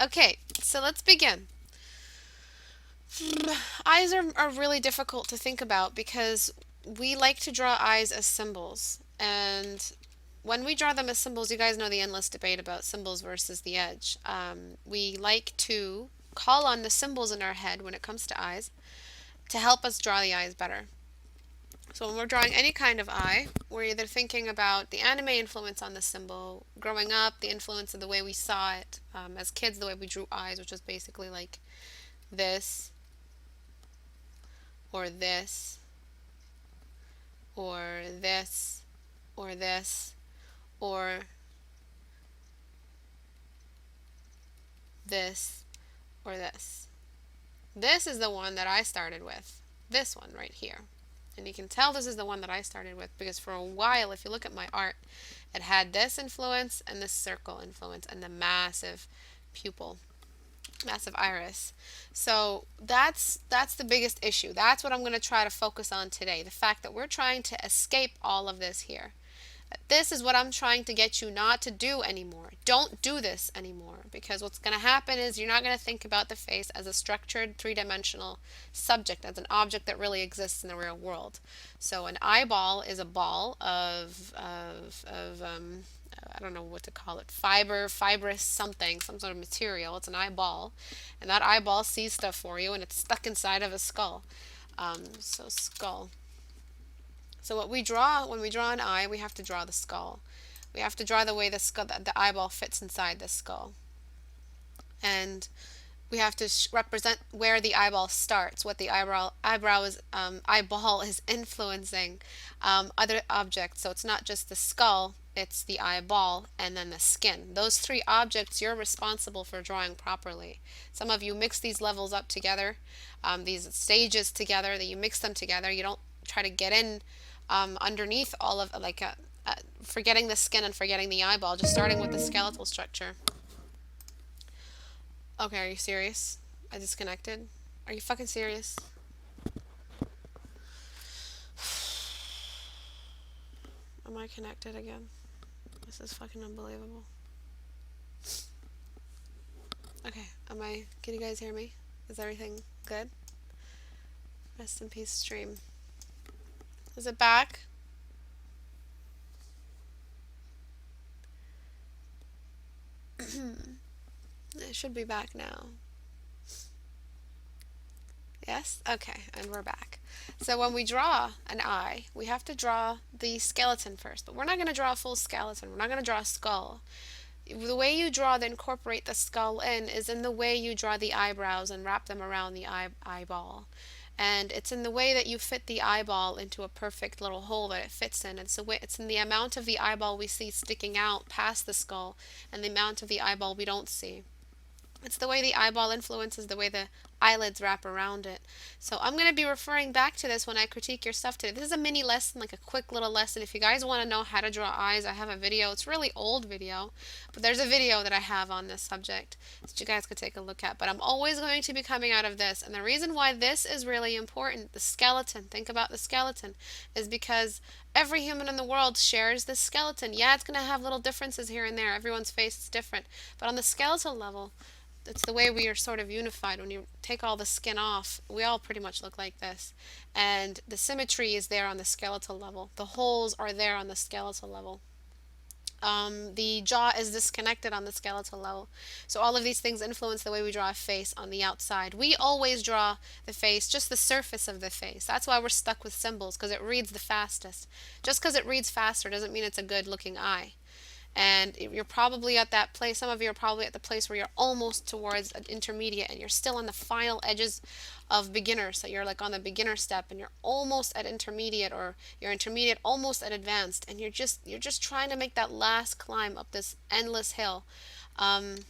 Okay, so let's begin. Eyes are really difficult to think about because we like to draw eyes as symbols. And when we draw them as symbols, you guys know the endless debate about symbols versus the edge. We like to call on the symbols in our head when it comes to eyes to help us draw the eyes better. So when we're drawing any kind of eye, we're either thinking about the anime influence on the symbol, growing up, the influence of the way we saw it, as kids, the way we drew eyes, which was basically like this, or this, or this, or this, or this, or this. This is the one that I started with. This one right here. And you can tell this is the one that I started with because for a while, if you look at my art, it had this influence and this circle influence and the massive pupil, massive iris. So that's the biggest issue. That's what I'm going to try to focus on today. The fact that we're trying to escape all of this here. This is what I'm trying to get you not to do anymore. Don't do this anymore because what's going to happen is you're not going to think about the face as a structured three-dimensional subject, as an object that really exists in the real world. So an eyeball is a ball of I don't know what to call it, fibrous something, some sort of material. It's an eyeball, and that eyeball sees stuff for you, and it's stuck inside of a skull. So skull. So what we draw, when we draw an eye, we have to draw the skull. We have to draw the way the skull, the eyeball fits inside the skull. And we have to represent where the eyeball starts, what the eyeball is influencing other objects. So it's not just the skull, it's the eyeball and then the skin. Those three objects you're responsible for drawing properly. Some of you mix these levels up together, these stages together, that you mix them together. You don't try to get in underneath all of forgetting the skin and forgetting the eyeball, just starting with the skeletal structure. Okay, are you serious? I disconnected. Are you fucking serious? Am I connected again? This is fucking unbelievable. Okay, can you guys hear me? Is everything good? Rest in peace, stream. Is it back? It should be back now. Yes? Okay, and we're back. So when we draw an eye, we have to draw the skeleton first, but we're not going to draw a full skeleton. We're not going to draw a skull. The way you draw to incorporate the skull in is in the way you draw the eyebrows and wrap them around the eyeball. And it's in the way that you fit the eyeball into a perfect little hole that it fits in. It's in the amount of the eyeball we see sticking out past the skull and the amount of the eyeball we don't see. It's the way the eyeball influences the way the eyelids wrap around it. So I'm going to be referring back to this when I critique your stuff today. This is a mini lesson, like a quick little lesson. If you guys want to know how to draw eyes, I have a video. It's a really old video, but there's a video that I have on this subject that you guys could take a look at. But I'm always going to be coming out of this. And the reason why this is really important, the skeleton, think about the skeleton, is because every human in the world shares this skeleton. Yeah, it's going to have little differences here and there. Everyone's face is different. But on the skeletal level, it's the way we are sort of unified. When you take all the skin off, we all pretty much look like this. And the symmetry is there on the skeletal level. The holes are there on the skeletal level. The jaw is disconnected on the skeletal level. So all of these things influence the way we draw a face on the outside. We always draw the face, just the surface of the face. That's why we're stuck with symbols, because it reads the fastest. Just because it reads faster doesn't mean it's a good looking eye. And you're probably at that place, some of you are probably at the place where you're almost towards an intermediate and you're still on the final edges of beginner. So you're like on the beginner step and you're almost at intermediate, or you're intermediate almost at advanced, and you're just trying to make that last climb up this endless hill. And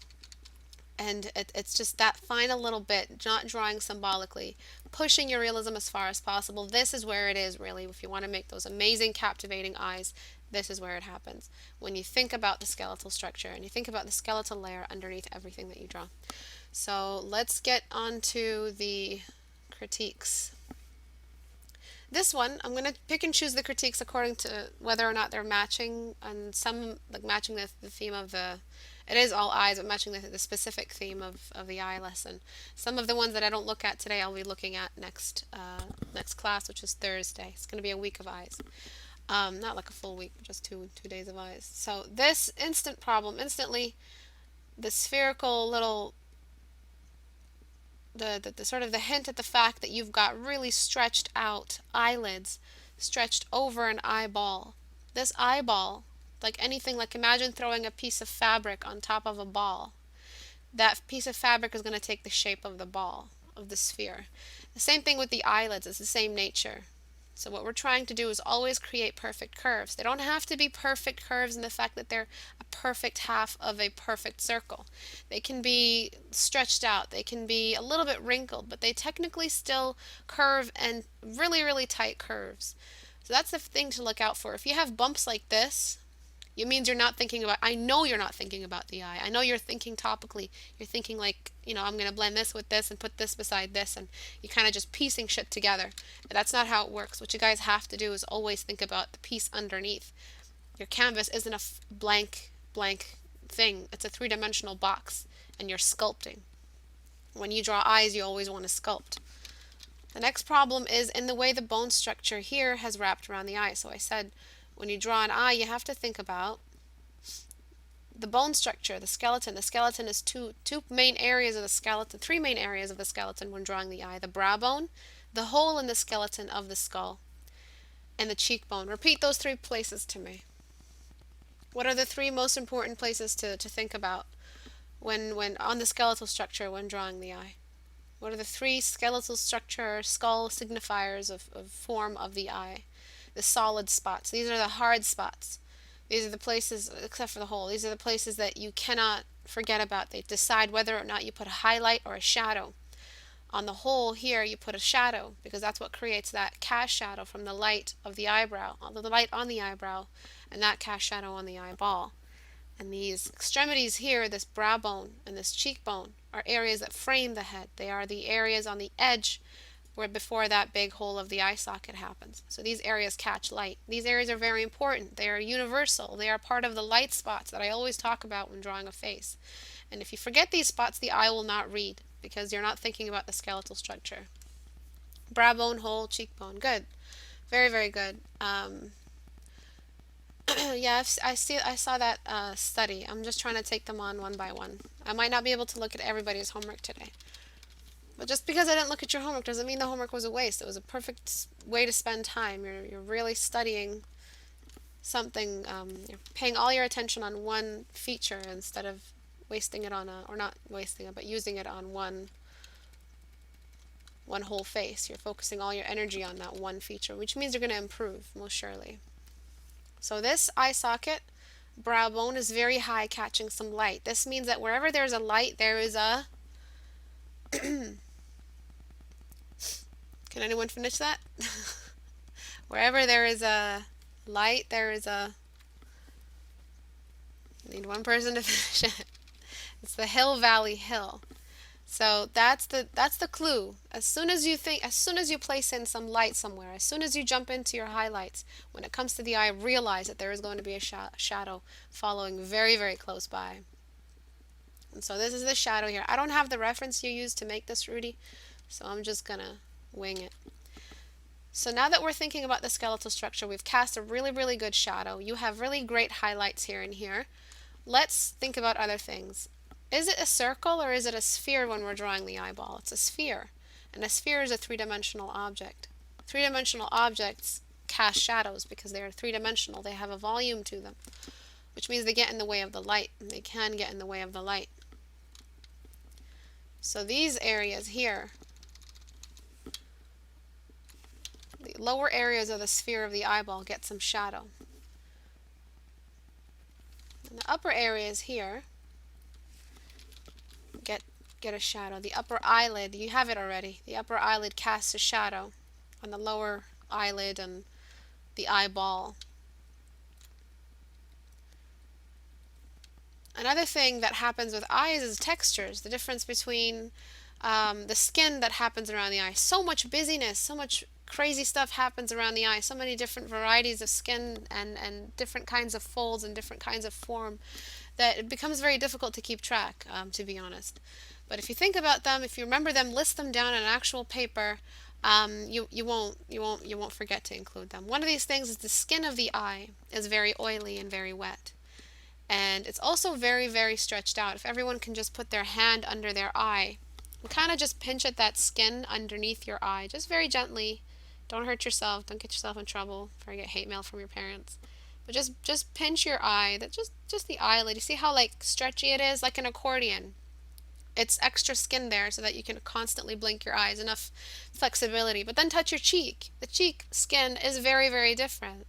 it's just that final little bit, not drawing symbolically, pushing your realism as far as possible. This is where it is, really. If you want to make those amazing, captivating eyes, this is where it happens. When you think about the skeletal structure and you think about the skeletal layer underneath everything that you draw. So let's get on to the critiques. This one, I'm going to pick and choose the critiques according to whether or not they're matching, and some like matching the theme of the It is all eyes, but matching the specific theme of the eye lesson. Some of the ones that I don't look at today, I'll be looking at next class, which is Thursday. It's going to be a week of eyes. Not like a full week, just two days of eyes. So this instant problem, instantly, the spherical little the sort of the hint at the fact that you've got really stretched out eyelids stretched over an eyeball. This eyeball, like anything, like imagine throwing a piece of fabric on top of a ball. That piece of fabric is going to take the shape of the ball, of the sphere. The same thing with the eyelids, it's the same nature. So what we're trying to do is always create perfect curves. They don't have to be perfect curves in the fact that they're a perfect half of a perfect circle. They can be stretched out, they can be a little bit wrinkled, but they technically still curve and really, really tight curves. So that's the thing to look out for. If you have bumps like this, it means you're not thinking about, I know you're not thinking about the eye. I know you're thinking topically. You're thinking like, I'm going to blend this with this and put this beside this, and you're kind of just piecing shit together. But that's not how it works. What you guys have to do is always think about the piece underneath. Your canvas isn't a blank thing. It's a three-dimensional box, and you're sculpting. When you draw eyes, you always want to sculpt. The next problem is in the way the bone structure here has wrapped around the eye. So I said, when you draw an eye, you have to think about the bone structure, the skeleton. The skeleton is two main areas of the skeleton, three main areas of the skeleton when drawing the eye. The brow bone, the hole in the skeleton of the skull, and the cheekbone. Repeat those three places to me. What are the three most important places to think about when on the skeletal structure when drawing the eye? What are the three skeletal structure, skull signifiers of form of the eye? The solid spots. These are the hard spots. These are the places, except for the hole, these are the places that you cannot forget about. They decide whether or not you put a highlight or a shadow. On the hole here, you put a shadow because that's what creates that cast shadow from the light of the eyebrow, the light on the eyebrow, and that cast shadow on the eyeball. And these extremities here, this brow bone and this cheekbone, are areas that frame the head. They are the areas on the edge where before that big hole of the eye socket happens. So these areas catch light. These areas are very important. They are universal. They are part of the light spots that I always talk about when drawing a face. And if you forget these spots, the eye will not read because you're not thinking about the skeletal structure. Brow bone, hole, cheekbone. Good. Very, very good. Yeah, I saw that study. I'm just trying to take them on one by one. I might not be able to look at everybody's homework today. But just because I didn't look at your homework doesn't mean the homework was a waste. It was a perfect way to spend time. You're really studying something. You're paying all your attention on one feature instead of wasting it on or not wasting it, but using it on one whole face. You're focusing all your energy on that one feature, which means you're going to improve, most surely. So this eye socket, brow bone, is very high, catching some light. This means that wherever there's a light, there is a Can anyone finish that? Wherever there is a light, there is a... I need one person to finish it. It's the hill, valley, hill. So that's the clue. As soon as you place in some light somewhere, as soon as you jump into your highlights, when it comes to the eye, realize that there is going to be a shadow following very, very close by. And so this is the shadow here. I don't have the reference you used to make this, Rudy, so I'm just gonna wing it. So now that we're thinking about the skeletal structure, we've cast a really, really good shadow. You have really great highlights here and here. Let's think about other things. Is it a circle or is it a sphere when we're drawing the eyeball? It's a sphere. And a sphere is a three-dimensional object. Three-dimensional objects cast shadows because they are three-dimensional. They have a volume to them, which means they get in the way of the light. And they can get in the way of the light. So these areas here, the lower areas of the sphere of the eyeball, get some shadow. And the upper areas here get a shadow. The upper eyelid, you have it already. The upper eyelid casts a shadow on the lower eyelid and the eyeball. Another thing that happens with eyes is textures, the difference between the skin that happens around the eye. So much busyness, so much crazy stuff happens around the eye, so many different varieties of skin and different kinds of folds and different kinds of form that it becomes very difficult to keep track, to be honest. But if you think about them, if you remember them, list them down on an actual paper, you won't forget to include them. One of these things is the skin of the eye is very oily and very wet. And it's also very, very stretched out. If everyone can just put their hand under their eye and kind of just pinch at that skin underneath your eye, just very gently. Don't hurt yourself. Don't get yourself in trouble or get hate mail from your parents. But just pinch your eye. That just the eyelid. You see how like stretchy it is, like an accordion. It's extra skin there so that you can constantly blink your eyes, enough flexibility. But then touch your cheek. The cheek skin is very, very different.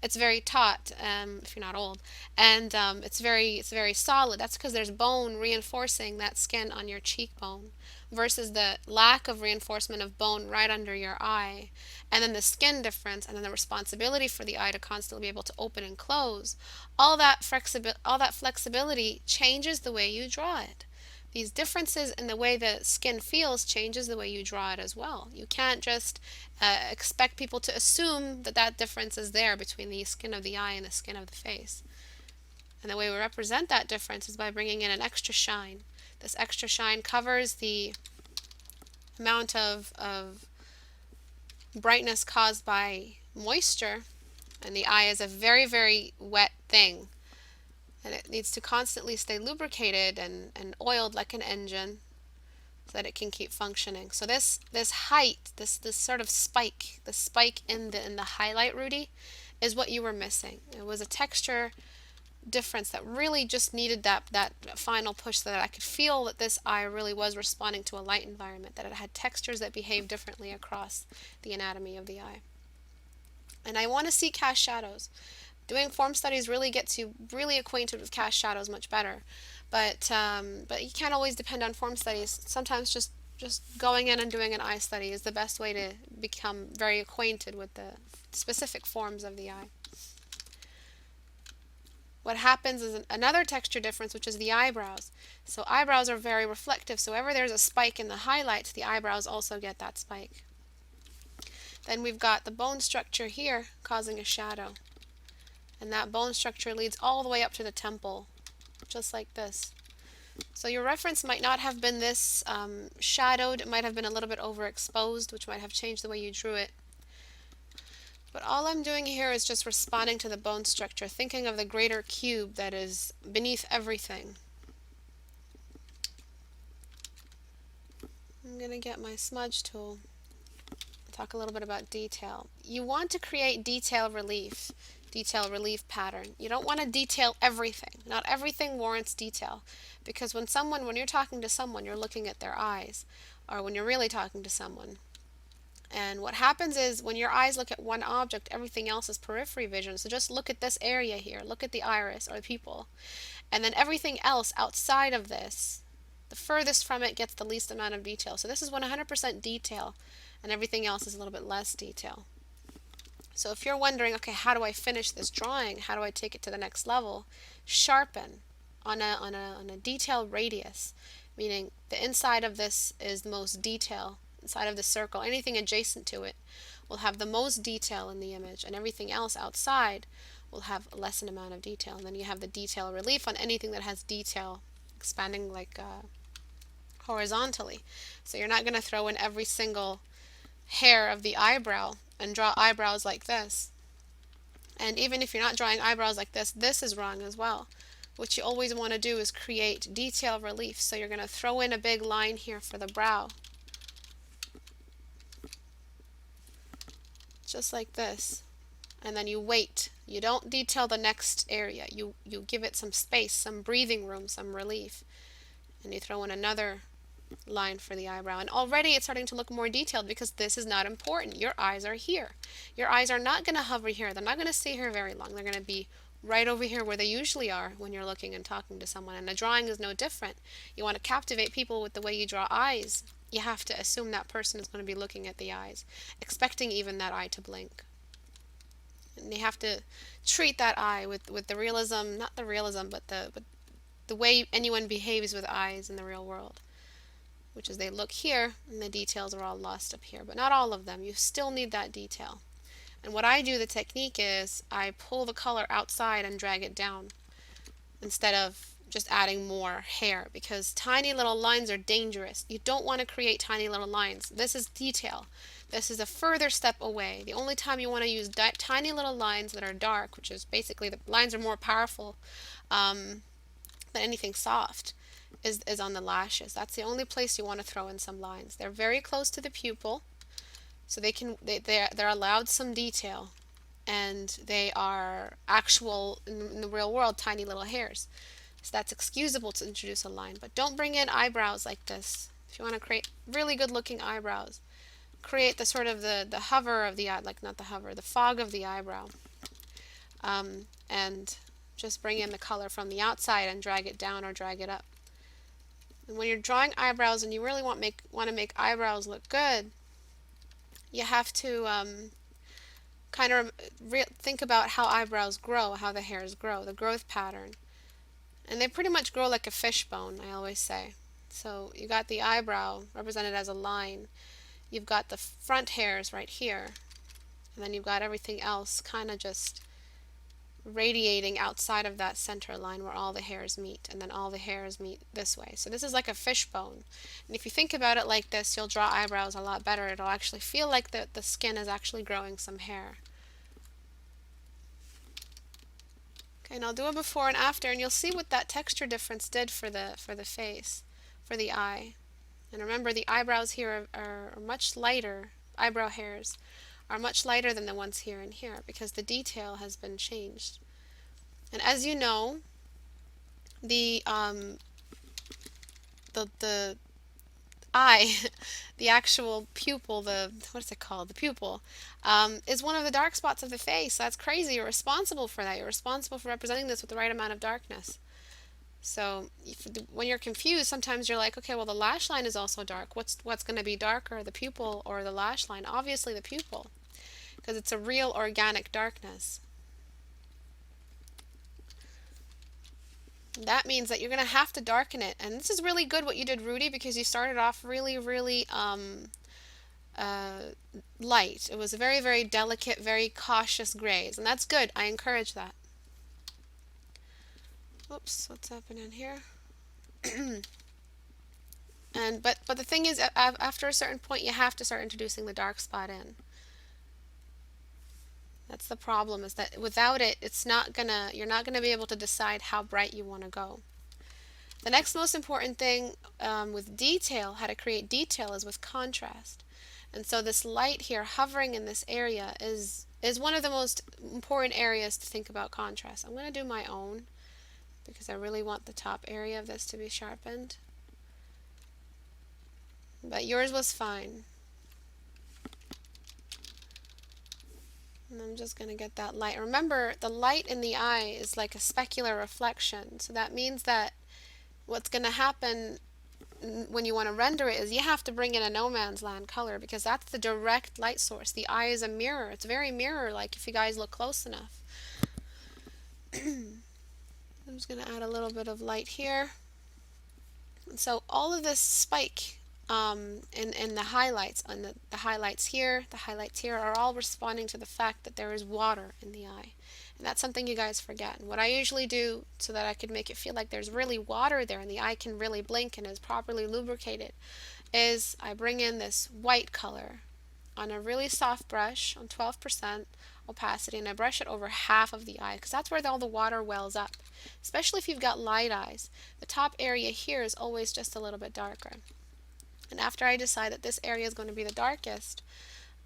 It's very taut, if you're not old, and it's very solid. That's because there's bone reinforcing that skin on your cheekbone versus the lack of reinforcement of bone right under your eye, and then the skin difference, and then the responsibility for the eye to constantly be able to open and close. All that flexibility changes the way you draw it. These differences in the way the skin feels changes the way you draw it as well. You can't just expect people to assume that that difference is there between the skin of the eye and the skin of the face. And the way we represent that difference is by bringing in an extra shine. This extra shine covers the amount of brightness caused by moisture, and the eye is a very, very wet thing. And it needs to constantly stay lubricated and oiled like an engine so that it can keep functioning. So this height, this sort of spike, the spike in the highlight, Rudy, is what you were missing. It was a texture difference that really just needed that final push so that I could feel that this eye really was responding to a light environment, that it had textures that behave differently across the anatomy of the eye. And I want to see cast shadows. Doing form studies really gets you really acquainted with cast shadows much better, but you can't always depend on form studies. Sometimes just going in and doing an eye study is the best way to become very acquainted with the specific forms of the eye. What happens is another texture difference, which is the eyebrows. So eyebrows are very reflective, so wherever there's a spike in the highlights, the eyebrows also get that spike. Then we've got the bone structure here causing a shadow. And that bone structure leads all the way up to the temple, just like this. So your reference might not have been this shadowed. It might have been a little bit overexposed, which might have changed the way you drew it. But all I'm doing here is just responding to the bone structure, thinking of the greater cube that is beneath everything. I'm going to get my smudge tool. Talk a little bit about detail. You want to create detail relief pattern. You don't want to detail everything. Not everything warrants detail, because when you're talking to someone, you're looking at their eyes, or when you're really talking to someone. And what happens is when your eyes look at one object, everything else is periphery vision. So just look at this area here. Look at the iris or the pupil. And then everything else outside of this, the furthest from it, gets the least amount of detail. So this is 100% detail, and everything else is a little bit less detail. So if you're wondering, okay, how do I finish this drawing? How do I take it to the next level? Sharpen on a detail radius, meaning the inside of this is the most detail. Inside of the circle, anything adjacent to it will have the most detail in the image, and everything else outside will have a lesser amount of detail. And then you have the detail relief on anything that has detail expanding like horizontally. So you're not going to throw in every single hair of the eyebrow and draw eyebrows like this. And even if you're not drawing eyebrows like this is wrong as well. What you always want to do is create detail relief. So you're going to throw in a big line here for the brow, just like this, and then you wait. You don't detail the next area. You give it some space, some breathing room, some relief, and you throw in another line for the eyebrow. And already it's starting to look more detailed because this is not important. Your eyes are here. Your eyes are not going to hover here. They're not going to stay here very long. They're going to be right over here where they usually are when you're looking and talking to someone. And the drawing is no different. You want to captivate people with the way you draw eyes. You have to assume that person is going to be looking at the eyes, expecting even that eye to blink. And you have to treat that eye with the realism, not the realism, but the way anyone behaves with eyes in the real world, which is they look here and the details are all lost up here, but not all of them. You still need that detail. And what I do, the technique is I pull the color outside and drag it down instead of just adding more hair, because tiny little lines are dangerous. You don't want to create tiny little lines. This is detail. This is a further step away. The only time you want to use tiny little lines that are dark, which is basically the lines are more powerful than anything soft, is on the lashes. That's the only place you want to throw in some lines. They're very close to the pupil, so they're allowed some detail, and they are actual in the real world tiny little hairs. So that's excusable to introduce a line, but don't bring in eyebrows like this. If you want to create really good looking eyebrows, create the sort of the hover of the eye, like not the hover, the fog of the eyebrow, and just bring in the color from the outside and drag it down or drag it up. And when you're drawing eyebrows and you really want to make eyebrows look good, you have to kind of think about how eyebrows grow, how the hairs grow, the growth pattern. And they pretty much grow like a fishbone, I always say. So you got the eyebrow represented as a line. You've got the front hairs right here. And then you've got everything else kind of just radiating outside of that center line where all the hairs meet. And then all the hairs meet this way. So this is like a fishbone. And if you think about it like this, you'll draw eyebrows a lot better. It'll actually feel like the skin is actually growing some hair. Okay, and I'll do a before and after, and you'll see what that texture difference did for the face, for the eye. And remember, the eyebrows here are much lighter. Eyebrow hairs are much lighter than the ones here and here because the detail has been changed. And as you know, the eye, the actual pupil, what's it called? The pupil, is one of the dark spots of the face. That's crazy. You're responsible for that. You're responsible for representing this with the right amount of darkness. So when you're confused, sometimes you're like, okay, well, the lash line is also dark. What's going to be darker, the pupil or the lash line? Obviously the pupil, because it's a real organic darkness. That means that you're going to have to darken it. And this is really good what you did, Rudy, because you started off really, really light. It was a very, very delicate, very cautious grays. And that's good. I encourage that. Oops, what's happening here? But the thing is, after a certain point, you have to start introducing the dark spot in. That's the problem, is that without it, you're not gonna be able to decide how bright you want to go. The next most important thing with detail, how to create detail, is with contrast. And so this light here hovering in this area is one of the most important areas to think about contrast. I'm going to do my own because I really want the top area of this to be sharpened. But yours was fine. And I'm just going to get that light. Remember, the light in the eye is like a specular reflection. So that means that what's going to happen when you want to render it is you have to bring in a no man's land color, because that's the direct light source. The eye is a mirror. It's very mirror-like if you guys look close enough. I'm just going to add a little bit of light here. And so all of this spike in the highlights, and the highlights here, the highlights here, are all responding to the fact that there is water in the eye. And that's something you guys forget. And what I usually do so that I can make it feel like there's really water there and the eye can really blink and is properly lubricated is I bring in this white color on a really soft brush on 12% opacity, and I brush it over half of the eye because that's where all the water wells up. Especially if you've got light eyes, the top area here is always just a little bit darker. And after I decide that this area is going to be the darkest,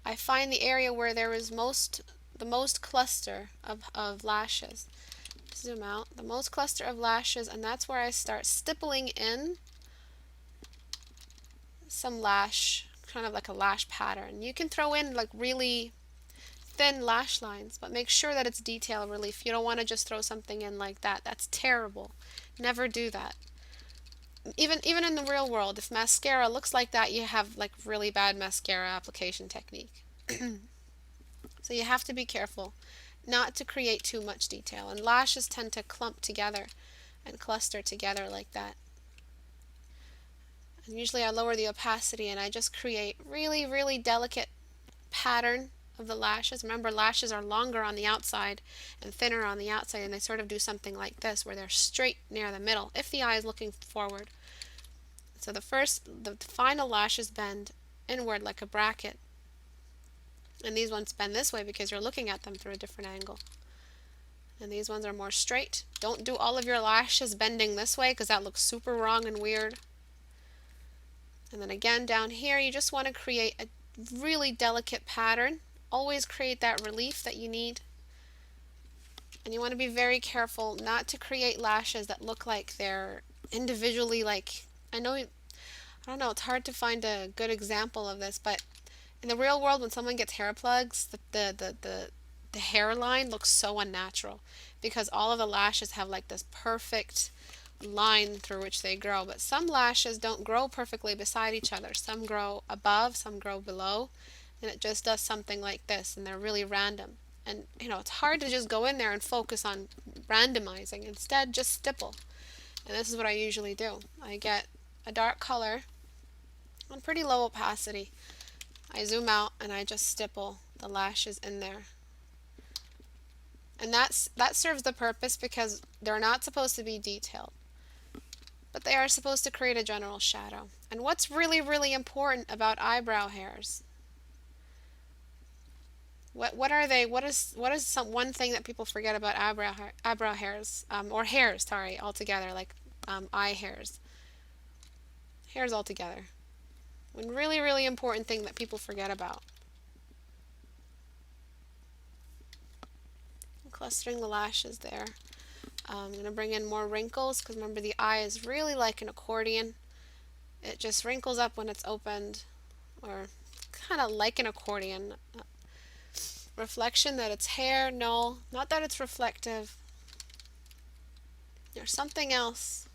I find the area where there is the most cluster of lashes. Zoom out. The most cluster of lashes, and that's where I start stippling in some lash, kind of like a lash pattern. You can throw in like really thin lash lines, but make sure that it's detail relief. You don't want to just throw something in like that. That's terrible. Never do that. Even in the real world, if mascara looks like that, you have like really bad mascara application technique. So you have to be careful not to create too much detail. And lashes tend to clump together and cluster together like that. And usually I lower the opacity and I just create really, really delicate pattern of the lashes. Remember, lashes are longer on the outside and thinner on the outside, and they sort of do something like this, where they're straight near the middle, if the eye is looking forward. So the final lashes bend inward like a bracket, and these ones bend this way because you're looking at them through a different angle. And these ones are more straight. Don't do all of your lashes bending this way because that looks super wrong and weird. And then again down here, you just want to create a really delicate pattern. Always create that relief that you need. And you want to be very careful not to create lashes that look like they're individually, like, I don't know, it's hard to find a good example of this, but in the real world, when someone gets hair plugs, the hairline looks so unnatural because all of the lashes have like this perfect line through which they grow. But some lashes don't grow perfectly beside each other. Some grow above, some grow below, and it just does something like this, and they're really random. And it's hard to just go in there and focus on randomizing. Instead, just stipple. And this is what I usually do. I get a dark color on pretty low opacity. I zoom out and I just stipple the lashes in there. And that serves the purpose because they're not supposed to be detailed, but they are supposed to create a general shadow. And what's really, really important about eyebrow hairs? What are they? What is one thing that people forget about eyebrow hairs, or hairs, sorry, altogether, like eye hairs, hairs altogether. One really, really important thing that people forget about. Clustering the lashes there. I'm going to bring in more wrinkles because remember, the eye is really like an accordion. It just wrinkles up when it's opened, or kind of like an accordion. Reflection, that it's hair? No, not that it's reflective. There's something else.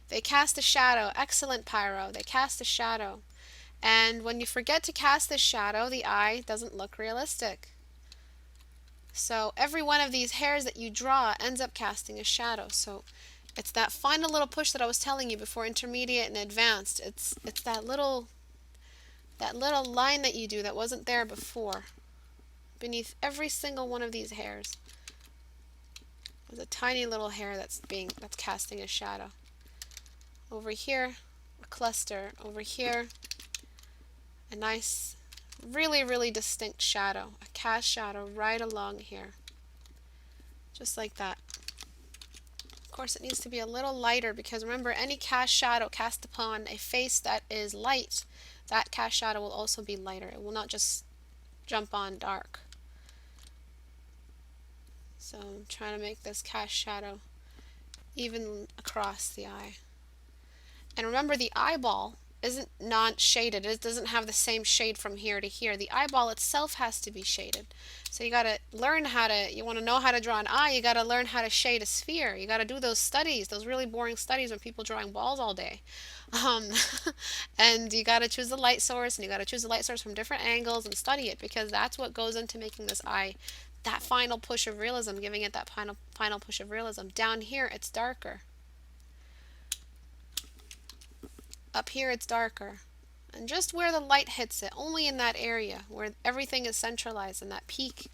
They cast a shadow. Excellent, Pyro. They cast a shadow. And when you forget to cast this shadow, the eye doesn't look realistic. So every one of these hairs that you draw ends up casting a shadow. So it's that final little push that I was telling you before intermediate and advanced. It's that little line that you do that wasn't there before. Beneath every single one of these hairs there's a tiny little hair that's casting a shadow. Over here, a cluster. Over here, a nice, really, really distinct shadow, a cast shadow right along here, just like that. Of course, it needs to be a little lighter because remember, any cast shadow cast upon a face that is light, that cast shadow will also be lighter. It will not just jump on dark. So I'm trying to make this cast shadow even across the eye. And remember, the eyeball isn't non-shaded. It doesn't have the same shade from here to here. The eyeball itself has to be shaded. So you got to learn you want to know how to draw an eye, you got to learn how to shade a sphere. You got to do those studies, those really boring studies when people drawing balls all day. And you got to choose the light source, and you got to choose the light source from different angles and study it, because that's what goes into making this eye that final push of realism, giving it that final push of realism. Down here, it's darker. Up here it's darker, and just where the light hits it, only in that area where everything is centralized, and that peak,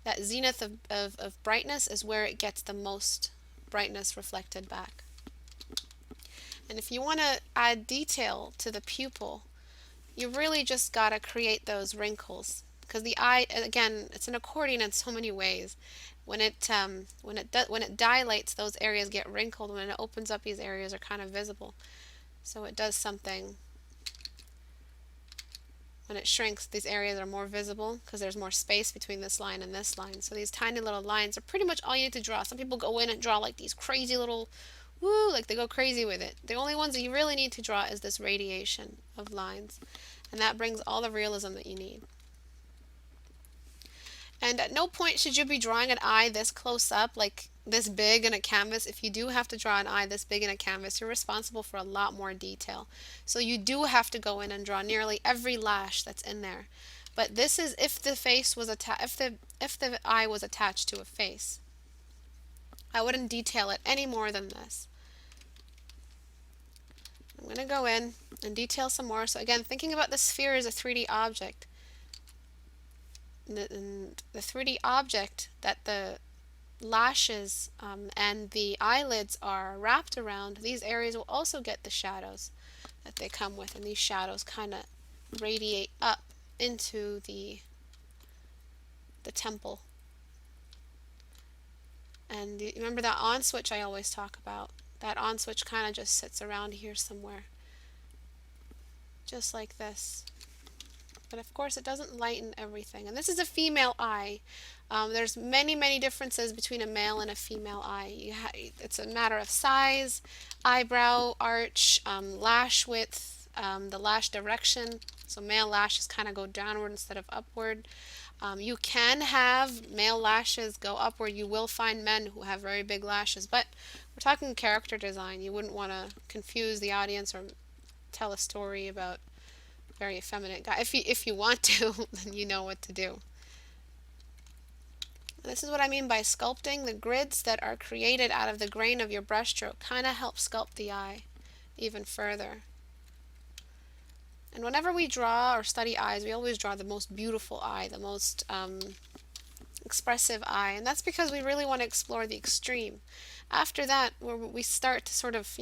that zenith of brightness is where it gets the most brightness reflected back. And if you want to add detail to the pupil, you really just got to create those wrinkles, because the eye, again, it's an accordion in so many ways. When it dilates, those areas get wrinkled. When it opens up, these areas are kind of visible. So it does something. When it shrinks, these areas are more visible because there's more space between this line and this line. So these tiny little lines are pretty much all you need to draw. Some people go in and draw like these crazy little, like they go crazy with it. The only ones that you really need to draw is this radiation of lines, and that brings all the realism that you need. And at no point should you be drawing an eye this close up, like this big in a canvas. If you do have to draw an eye this big in a canvas, you're responsible for a lot more detail. So you do have to go in and draw nearly every lash that's in there. But this is if the face was if the eye was attached to a face. I wouldn't detail it any more than this. I'm going to go in and detail some more. So again, thinking about the sphere as a 3D object. the 3D object that the lashes and the eyelids are wrapped around, these areas will also get the shadows that they come with, and these shadows kind of radiate up into the temple. And remember that on switch I always talk about? That on switch kind of just sits around here somewhere, just like this. But of course it doesn't lighten everything. And this is a female eye. There's many differences between a male and a female eye. It's a matter of size, eyebrow arch, lash width, the lash direction. So male lashes kind of go downward instead of upward. You can have male lashes go upward. You will find men who have very big lashes, but we're talking character design. You wouldn't want to confuse the audience or tell a story about very effeminate guy. If you want to, then you know what to do. This is what I mean by sculpting. The grids that are created out of the grain of your brushstroke kind of help sculpt the eye even further. And whenever we draw or study eyes, we always draw the most beautiful eye, the most expressive eye, and that's because we really want to explore the extreme. After that, we start to sort of,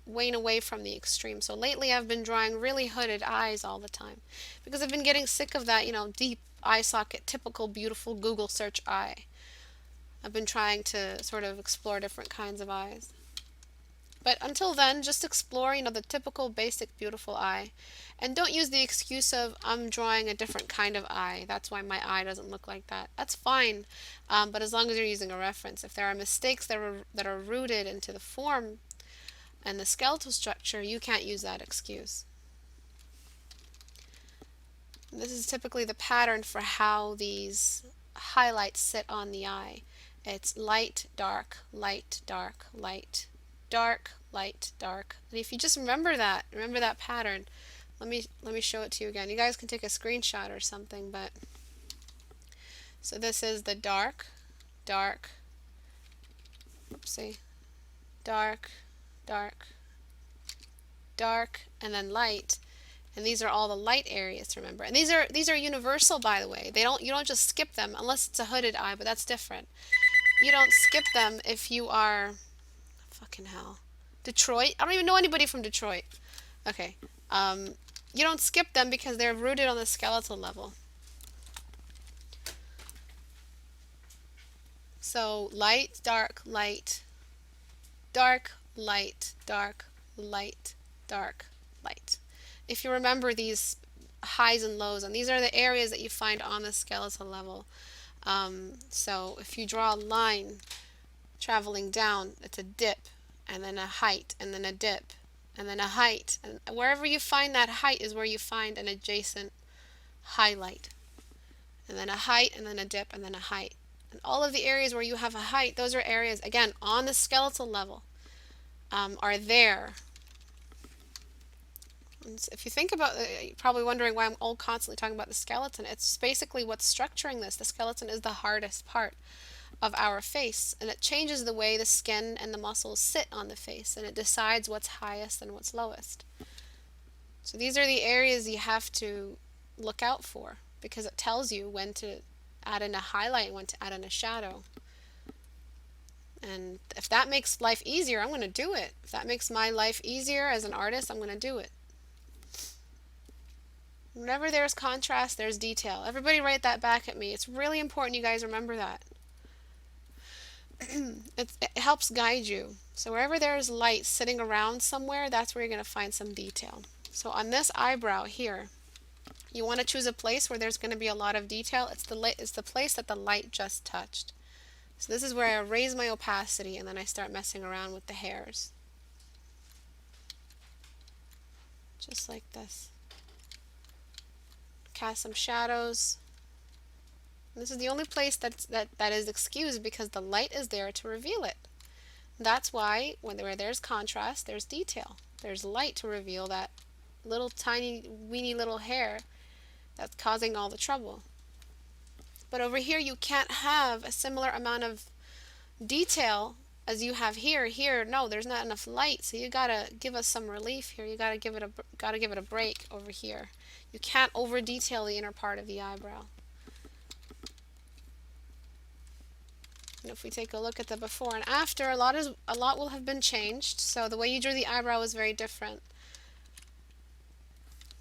wane away from the extreme. So lately I've been drawing really hooded eyes all the time because I've been getting sick of that, deep eye socket, typical beautiful Google search eye. I've been trying to sort of explore different kinds of eyes. But until then, just explore, the typical basic beautiful eye. And don't use the excuse of, I'm drawing a different kind of eye. That's why my eye doesn't look like that. That's fine, but as long as you're using a reference. If there are mistakes that are rooted into the form and the skeletal structure, you can't use that excuse. And this is typically the pattern for how these highlights sit on the eye. It's light, dark, light, dark, light, dark, light, dark. And if you just remember that pattern, let me show it to you again. You guys can take a screenshot or something, but so this is the dark, dark, oopsie, dark, dark, dark, and then light. And these are all the light areas, remember. And these are universal, by the way. You don't just skip them unless it's a hooded eye, but that's different. You don't skip them if you are fucking hell. Detroit? I don't even know anybody from Detroit. Okay. You don't skip them because they're rooted on the skeletal level. So light, dark, light, dark, light, dark, light, dark, light. If you remember these highs and lows, and these are the areas that you find on the skeletal level. So if you draw a line traveling down, it's a dip, and then a height, and then a dip, and then a height. And wherever you find that height is where you find an adjacent highlight. And then a height, and then a dip, and then a height. And all of the areas where you have a height, those are areas, again, on the skeletal level, are there. And if you think about it, you're probably wondering why I'm all constantly talking about the skeleton. It's basically what's structuring this. The skeleton is the hardest part of our face, and it changes the way the skin and the muscles sit on the face, and it decides what's highest and what's lowest. So these are the areas you have to look out for, because it tells you when to add in a highlight and when to add in a shadow. And if that makes life easier, I'm going to do it. If that makes my life easier as an artist, I'm going to do it. Whenever there's contrast, there's detail. Everybody write that back at me. It's really important you guys remember that. It helps guide you. So wherever there's light sitting around somewhere, that's where you're going to find some detail. So on this eyebrow here, you want to choose a place where there's going to be a lot of detail. It's the place that the light just touched. So this is where I raise my opacity, and then I start messing around with the hairs. Just like this. Cast some shadows. And this is the only place that is excused because the light is there to reveal it. That's why where there's contrast, there's detail. There's light to reveal that little tiny weeny little hair that's causing all the trouble. But over here you can't have a similar amount of detail as you have here. Here, no, there's not enough light, so you gotta give us some relief here. You gotta give it a break over here. You can't over detail the inner part of the eyebrow. And if we take a look at the before and after, a lot will have been changed. So the way you drew the eyebrow is very different.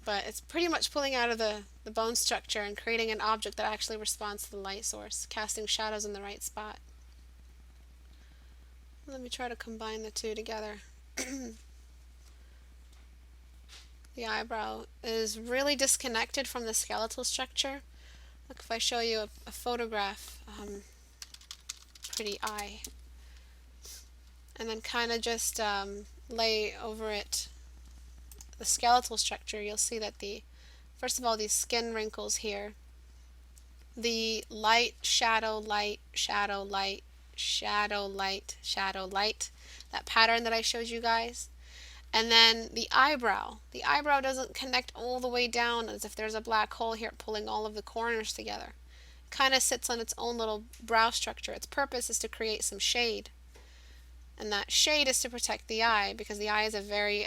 But it's pretty much pulling out of the bone structure and creating an object that actually responds to the light source, casting shadows in the right spot. Let me try to combine the two together. The eyebrow is really disconnected from the skeletal structure. Look, if I show you a photograph, pretty eye, and then kind of just lay over it the skeletal structure, you'll see that first of all, these skin wrinkles here, the light, shadow, light, shadow, light, shadow, light, shadow, light, that pattern that I showed you guys. And then the eyebrow doesn't connect all the way down as if there's a black hole here pulling all of the corners together. Kind of sits on its own little brow structure. Its purpose is to create some shade. And that shade is to protect the eye, because the eye is a very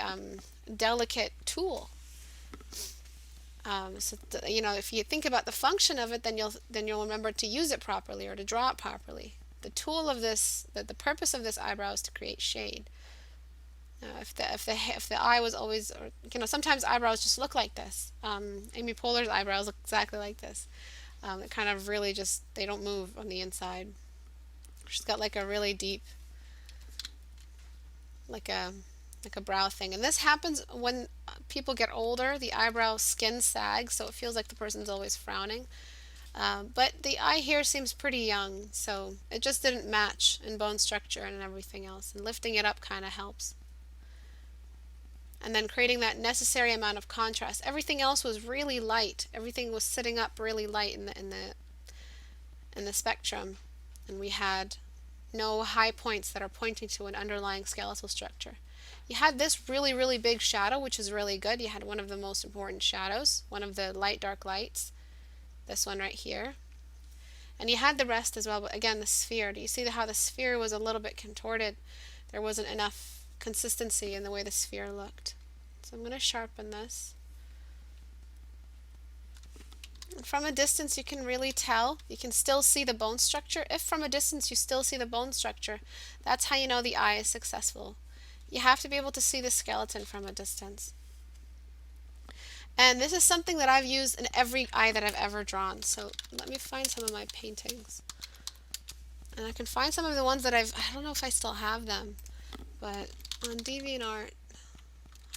delicate tool. If you think about the function of it, then you'll remember to use it properly or to draw it properly. The tool of this, the purpose of this eyebrow is to create shade. Now, if the eye was always, sometimes eyebrows just look like this. Amy Poehler's eyebrows look exactly like this. It kind of really just, they don't move on the inside. She's got like a really deep, like a brow thing. And this happens when people get older. The eyebrow skin sags, so it feels like the person's always frowning. But the eye here seems pretty young, so it just didn't match in bone structure and everything else. And lifting it up kind of helps. And then creating that necessary amount of contrast. Everything else was really light. Everything was sitting up really light in the spectrum, and we had no high points that are pointing to an underlying skeletal structure. You had this really, really big shadow, which is really good. You had one of the most important shadows, one of the light dark lights, this one right here. And you had the rest as well, but again, the sphere. Do you see how the sphere was a little bit contorted? There wasn't enough consistency in the way the sphere looked. So I'm going to sharpen this. And from a distance you can really tell. You can still see the bone structure. If from a distance you still see the bone structure, that's how you know the eye is successful. You have to be able to see the skeleton from a distance. And this is something that I've used in every eye that I've ever drawn. So let me find some of my paintings. And I can find some of the ones that I don't know if I still have them, but on DeviantArt,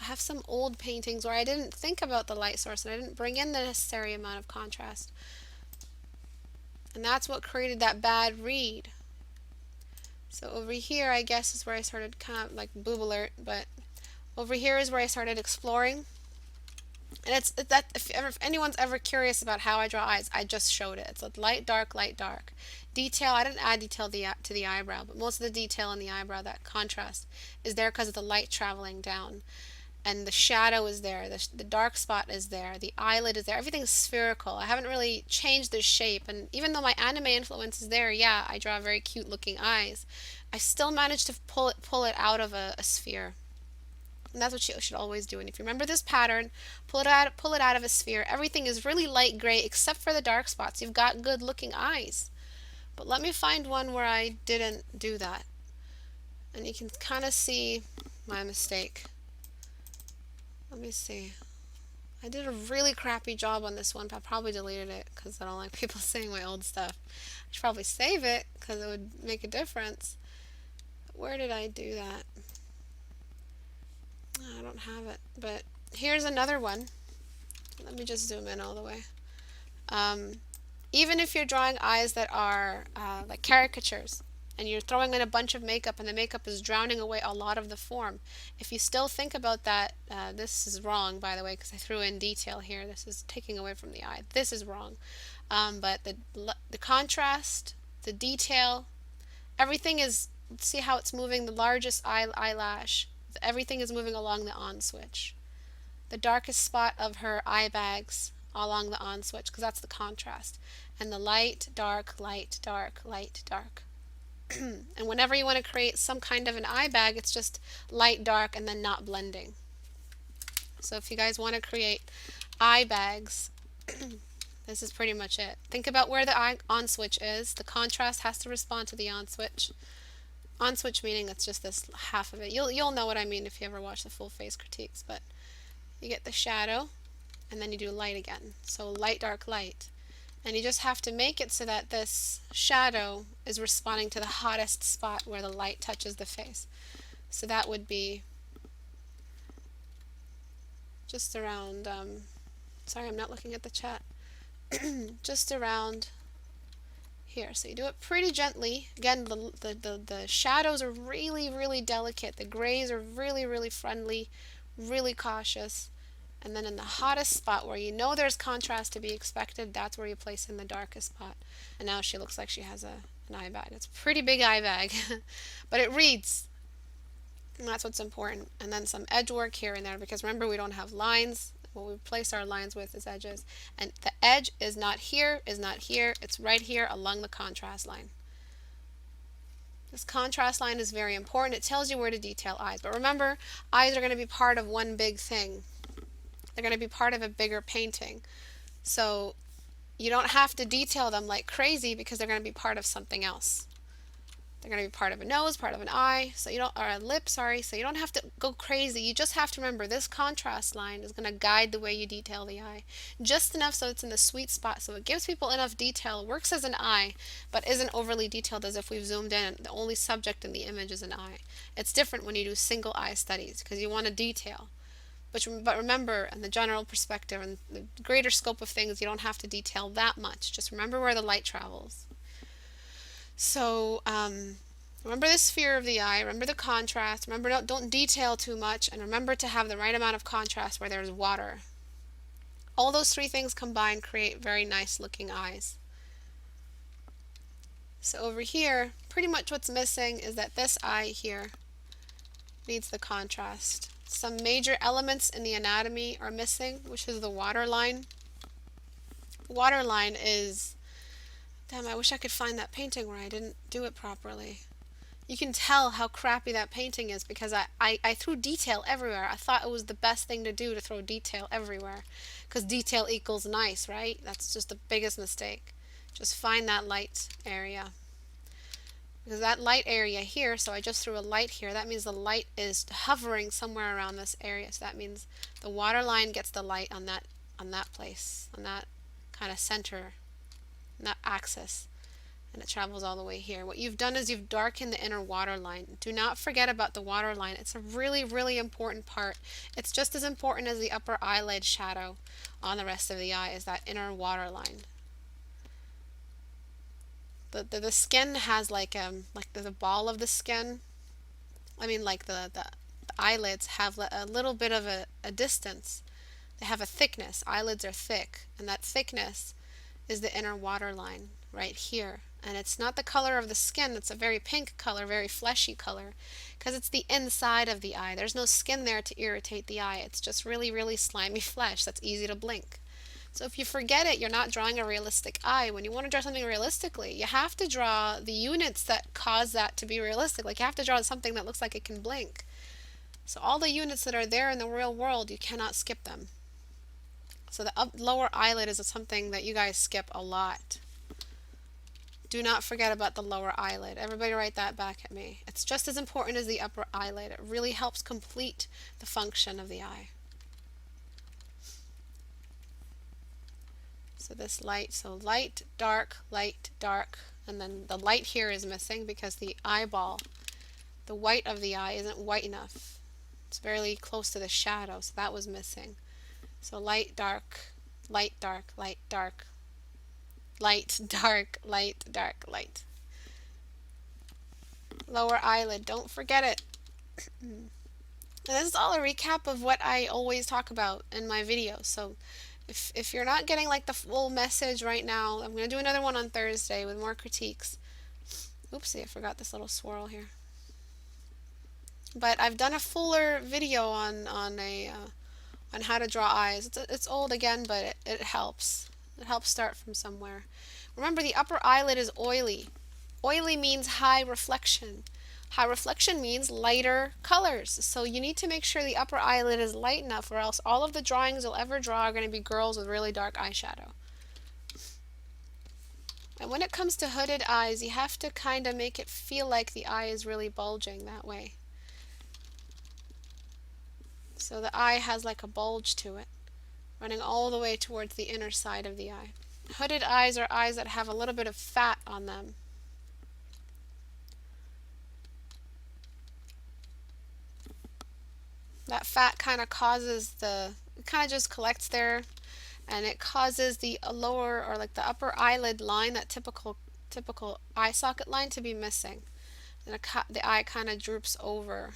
I have some old paintings where I didn't think about the light source and I didn't bring in the necessary amount of contrast. And that's what created that bad read. So over here, I guess, is where I started kind of like boob alert, but over here is where I started exploring. And it's that if anyone's ever curious about how I draw eyes, I just showed it. It's like light, dark, light, dark. Detail, I didn't add detail to the eyebrow, but most of the detail in the eyebrow, that contrast, is there because of the light traveling down. And the shadow is there, the dark spot is there, the eyelid is there, everything's spherical. I haven't really changed the shape, and even though my anime influence is there, yeah, I draw very cute looking eyes, I still managed to pull it out of a sphere. And that's what you should always do. And if you remember this pattern, pull it out of a sphere. Everything is really light gray except for the dark spots. You've got good looking eyes. But let me find one where I didn't do that. And you can kind of see my mistake. Let me see. I did a really crappy job on this one, but I probably deleted it because I don't like people seeing my old stuff. I should probably save it because it would make a difference. But where did I do that? I don't have it, but here's another one. Let me just zoom in all the way. Even if you're drawing eyes that are like caricatures, and you're throwing in a bunch of makeup and the makeup is drowning away a lot of the form, if you still think about that, this is wrong, by the way, because I threw in detail here. This is taking away from the eye. This is wrong. But the contrast, the detail, everything is, see how it's moving, the largest eyelash, everything is moving along the on switch. The darkest spot of her eye bags along the on switch, because that's the contrast. And the light, dark, light, dark, light, dark. And whenever you want to create some kind of an eye bag, it's just light, dark, and then not blending. So if you guys want to create eye bags, This is pretty much it. Think about where the on switch is. The contrast has to respond to the on switch. On switch meaning it's just this half of it. You'll know what I mean if you ever watch the full face critiques, but you get the shadow and then you do light again. So light, dark, light. And you just have to make it so that this shadow is responding to the hottest spot where the light touches the face. So that would be just around, sorry, I'm not looking at the chat, just around here. So you do it pretty gently. Again, the shadows are really, really delicate. The grays are really, really friendly, really cautious. And then in the hottest spot where you know there's contrast to be expected, that's where you place in the darkest spot. And now she looks like she has an eye bag. It's a pretty big eye bag, but it reads. And that's what's important. And then some edge work here and there, because remember, we don't have lines. What we place our lines with is edges. And the edge is not here, is not here. It's right here along the contrast line. This contrast line is very important. It tells you where to detail eyes. But remember, eyes are going to be part of one big thing. They're going to be part of a bigger painting. So you don't have to detail them like crazy because they're going to be part of something else. They're going to be part of a nose, part of an eye, so you don't, or a lip, sorry, so you don't have to go crazy. You just have to remember this contrast line is going to guide the way you detail the eye. Just enough so it's in the sweet spot, so it gives people enough detail, works as an eye, but isn't overly detailed as if we've zoomed in and the only subject in the image is an eye. It's different when you do single eye studies because you want to detail. But remember, in the general perspective and the greater scope of things, you don't have to detail that much. Just remember where the light travels. So remember the sphere of the eye, remember the contrast, remember don't detail too much, and remember to have the right amount of contrast where there's water. All those three things combined create very nice looking eyes. So over here, pretty much what's missing is that this eye here needs the contrast. Some major elements in the anatomy are missing, which is the waterline. Waterline is, damn, I wish I could find that painting where I didn't do it properly. You can tell how crappy that painting is because I threw detail everywhere. I thought it was the best thing to do to throw detail everywhere because detail equals nice, right? That's just the biggest mistake. Just find that light area. Because that light area here, so I just threw a light here, that means the light is hovering somewhere around this area. So that means the water line gets the light on that place, on that kind of center, on that axis, and it travels all the way here. What you've done is you've darkened the inner water line. Do not forget about the water line. It's a really, really important part. It's just as important as the upper eyelid shadow on the rest of the eye is that inner water line. The skin has like the ball of the skin. I mean, like the eyelids have a little bit of a distance. They have a thickness. Eyelids are thick, and that thickness is the inner water line right here. And it's not the color of the skin. It's a very pink color, very fleshy color, because it's the inside of the eye. There's no skin there to irritate the eye. It's just really, really slimy flesh that's easy to blink. So if you forget it, you're not drawing a realistic eye. When you want to draw something realistically, you have to draw the units that cause that to be realistic. Like you have to draw something that looks like it can blink. So all the units that are there in the real world, you cannot skip them. So the lower eyelid is something that you guys skip a lot. Do not forget about the lower eyelid. Everybody write that back at me. It's just as important as the upper eyelid. It really helps complete the function of the eye. So this light, so light, dark, and then the light here is missing because the eyeball, the white of the eye isn't white enough. It's very close to the shadow, so that was missing. So light, dark, light, dark, light, dark, light, dark, light, dark, light. Lower eyelid, don't forget it. And this is all a recap of what I always talk about in my videos. So if you're not getting like the full message right now, I'm going to do another one on Thursday with more critiques. Oopsie, I forgot this little swirl here. But I've done a fuller video on how to draw eyes. It's old again, but it helps. It helps start from somewhere. Remember, the upper eyelid is oily. Oily means high reflection. High reflection means lighter colors. So you need to make sure the upper eyelid is light enough, or else all of the drawings you'll ever draw are going to be girls with really dark eyeshadow. And when it comes to hooded eyes, you have to kind of make it feel like the eye is really bulging that way. So the eye has like a bulge to it, running all the way towards the inner side of the eye. Hooded eyes are eyes that have a little bit of fat on them. That fat kind of causes it kind of just collects there, and it causes the lower or like the upper eyelid line, that typical eye socket line, to be missing. And the eye kind of droops over,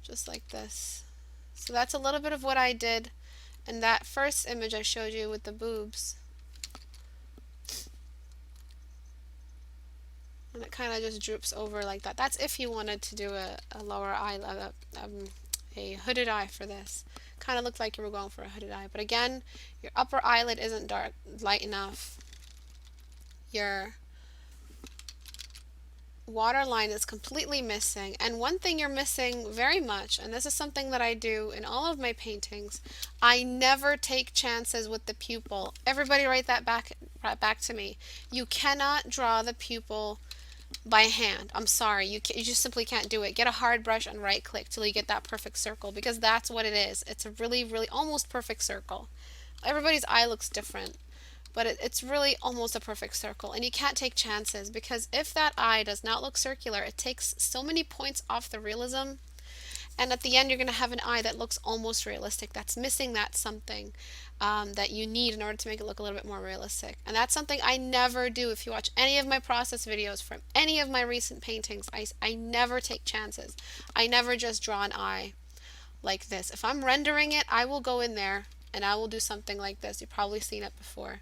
just like this. So that's a little bit of what I did in that first image I showed you with the boobs. And it kind of just droops over like that. That's if you wanted to do a lower eyelid, a hooded eye for this. Kind of looked like you were going for a hooded eye. But again, your upper eyelid isn't light enough. Your waterline is completely missing. And one thing you're missing very much, and this is something that I do in all of my paintings, I never take chances with the pupil. Everybody write that back to me. You cannot draw the pupil by hand. I'm sorry, you just simply can't do it. Get a hard brush and right click till you get that perfect circle, because that's what it is. It's a really, really almost perfect circle. Everybody's eye looks different, but it's really almost a perfect circle, and you can't take chances, because if that eye does not look circular, it takes so many points off the realism. And at the end, you're going to have an eye that looks almost realistic. That's missing that something that you need in order to make it look a little bit more realistic. And that's something I never do. If you watch any of my process videos from any of my recent paintings, I never take chances. I never just draw an eye like this. If I'm rendering it, I will go in there and I will do something like this. You've probably seen it before.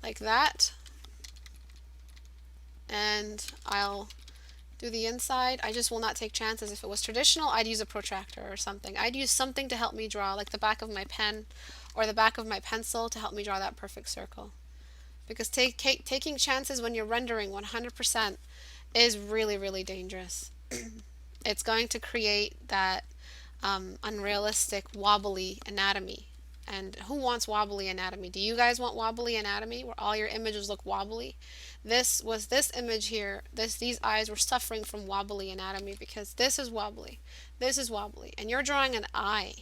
Like that. And I'll do the inside. I just will not take chances. If it was traditional, I'd use a protractor or something. I'd use something to help me draw, like the back of my pen or the back of my pencil, to help me draw that perfect circle. Because taking chances when you're rendering 100% is really, really dangerous. It's going to create that unrealistic, wobbly anatomy. And who wants wobbly anatomy? Do you guys want wobbly anatomy where all your images look wobbly? This image here, these eyes were suffering from wobbly anatomy, because this is wobbly, and you're drawing an eye.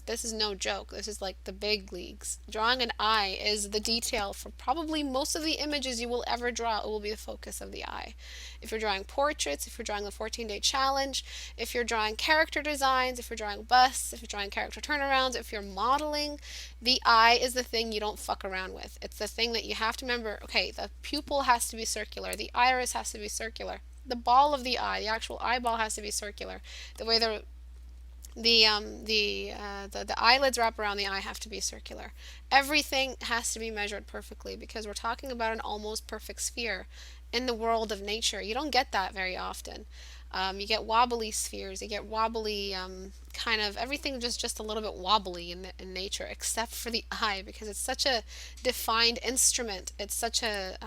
This is no joke. This is like the big leagues. Drawing an eye is the detail for probably most of the images you will ever draw. It will be the focus of the eye. If you're drawing portraits, if you're drawing the 14-day challenge, if you're drawing character designs, if you're drawing busts, if you're drawing character turnarounds, if you're modeling, the eye is the thing you don't fuck around with. It's the thing that you have to remember. Okay, the pupil has to be circular. The iris has to be circular. The ball of the eye, the actual eyeball, has to be circular. The way the eyelids wrap around the eye have to be circular. Everything has to be measured perfectly, because we're talking about an almost perfect sphere in the world of nature. You don't get that very often. You get wobbly spheres. You get wobbly kind of everything, just a little bit wobbly in nature, except for the eye, because it's such a defined instrument. It's such a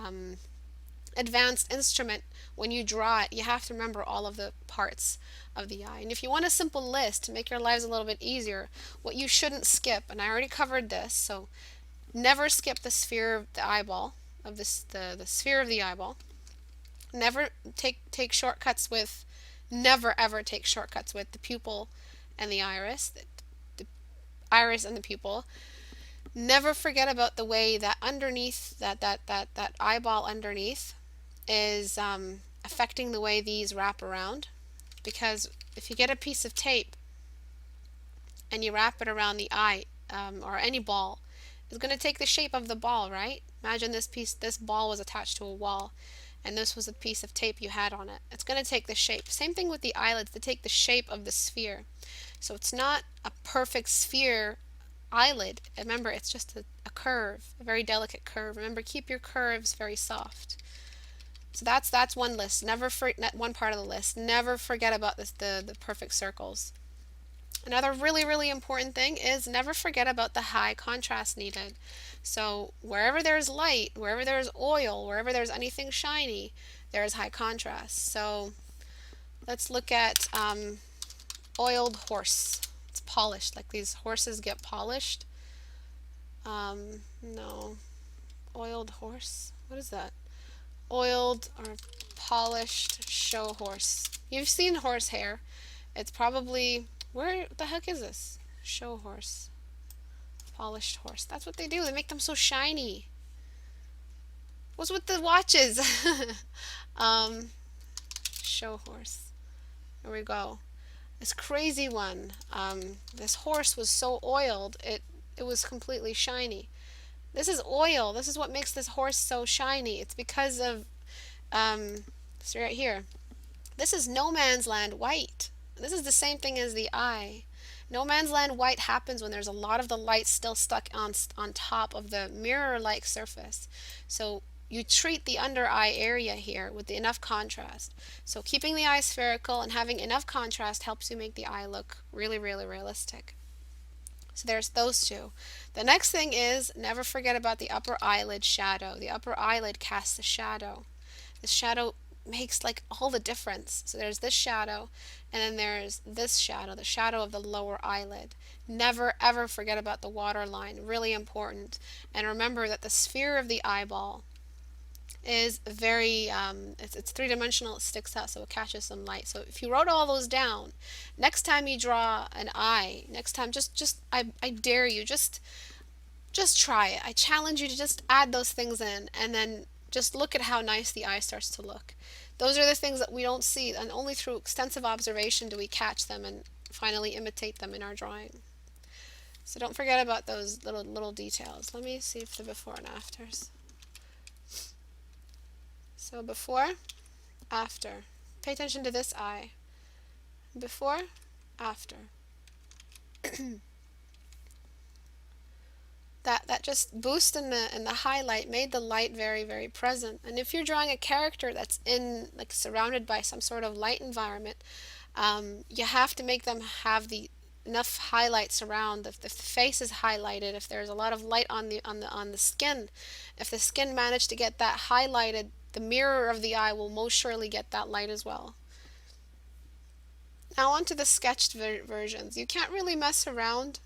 advanced instrument. When you draw it, you have to remember all of the parts of the eye. And if you want a simple list to make your lives a little bit easier, what you shouldn't skip, and I already covered this, so never skip the sphere of the eyeball, of the sphere of the eyeball. Never take shortcuts with, never ever take shortcuts with the pupil and the iris, the iris and the pupil. Never forget about the way that underneath, that eyeball underneath is affecting the way these wrap around. Because if you get a piece of tape and you wrap it around the eye, or any ball, it's going to take the shape of the ball, right? Imagine this ball was attached to a wall, and this was a piece of tape you had on it. It's going to take the shape. Same thing with the eyelids. They take the shape of the sphere. So it's not a perfect sphere eyelid. Remember, it's just a curve, a very delicate curve. Remember, keep your curves very soft. So that's one list. One part of the list. Never forget about the perfect circles. Another really, really important thing is never forget about the high contrast needed. So wherever there's light, wherever there's oil, wherever there's anything shiny, there is high contrast. So let's look at oiled horse. It's polished, like these horses get polished. No. Oiled horse? What is that? Oiled or polished show horse. You've seen horse hair. It's probably, where the heck is this? Show horse. Polished horse. That's what they do. They make them so shiny. What's with the watches? um, show horse. There we go. This crazy one. This horse was so oiled, it was completely shiny. This is oil. This is what makes this horse so shiny. It's because of, see right here. This is no man's land white. This is the same thing as the eye. No man's land white happens when there's a lot of the light still stuck on top of the mirror-like surface. So you treat the under eye area here with enough contrast. So keeping the eye spherical and having enough contrast helps you make the eye look really, really realistic. So there's those two. The next thing is never forget about the upper eyelid shadow. The upper eyelid casts a shadow. The shadow makes like all the difference. So there's this shadow, and then there's this shadow, the shadow of the lower eyelid. Never ever forget about the waterline, really important. And remember that the sphere of the eyeball is very, it's three-dimensional, it sticks out, so it catches some light. So if you wrote all those down, next time you draw an eye, next time, I dare you, just try it. I challenge you to just add those things in, and then just look at how nice the eye starts to look. Those are the things that we don't see, and only through extensive observation do we catch them and finally imitate them in our drawing. So don't forget about those little details. Let me see if the before and afters. So before, after. Pay attention to this eye. Before, after. that just boost in the highlight made the light very, very present. And if you're drawing a character that's in like surrounded by some sort of light environment, you have to make them have the enough highlights around. If the face is highlighted, if there's a lot of light on the skin, if the skin managed to get that highlighted, the mirror of the eye will most surely get that light as well. Now onto the sketched versions. You can't really mess around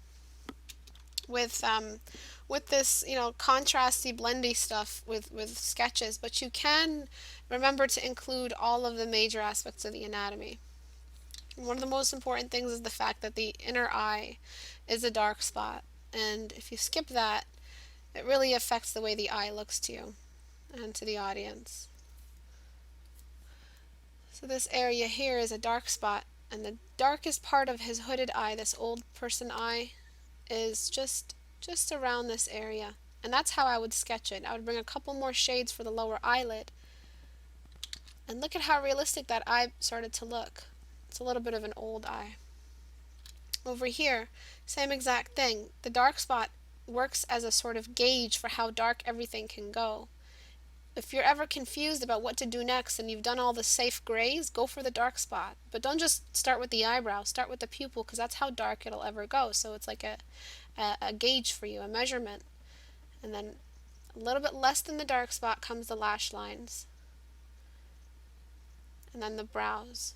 with this, contrasty, blendy stuff with sketches, but you can remember to include all of the major aspects of the anatomy. One of the most important things is the fact that the inner eye is a dark spot, and if you skip that, it really affects the way the eye looks to you and to the audience. So this area here is a dark spot, and the darkest part of his hooded eye, this old person eye, is just around this area. And that's how I would sketch it. I would bring a couple more shades for the lower eyelid. And look at how realistic that eye started to look. It's a little bit of an old eye. Over here, same exact thing. The dark spot works as a sort of gauge for how dark everything can go. If you're ever confused about what to do next and you've done all the safe grays, go for the dark spot. But don't just start with the eyebrow, start with the pupil, because that's how dark it'll ever go. So it's like a gauge for you, a measurement. And then a little bit less than the dark spot comes the lash lines. And then the brows.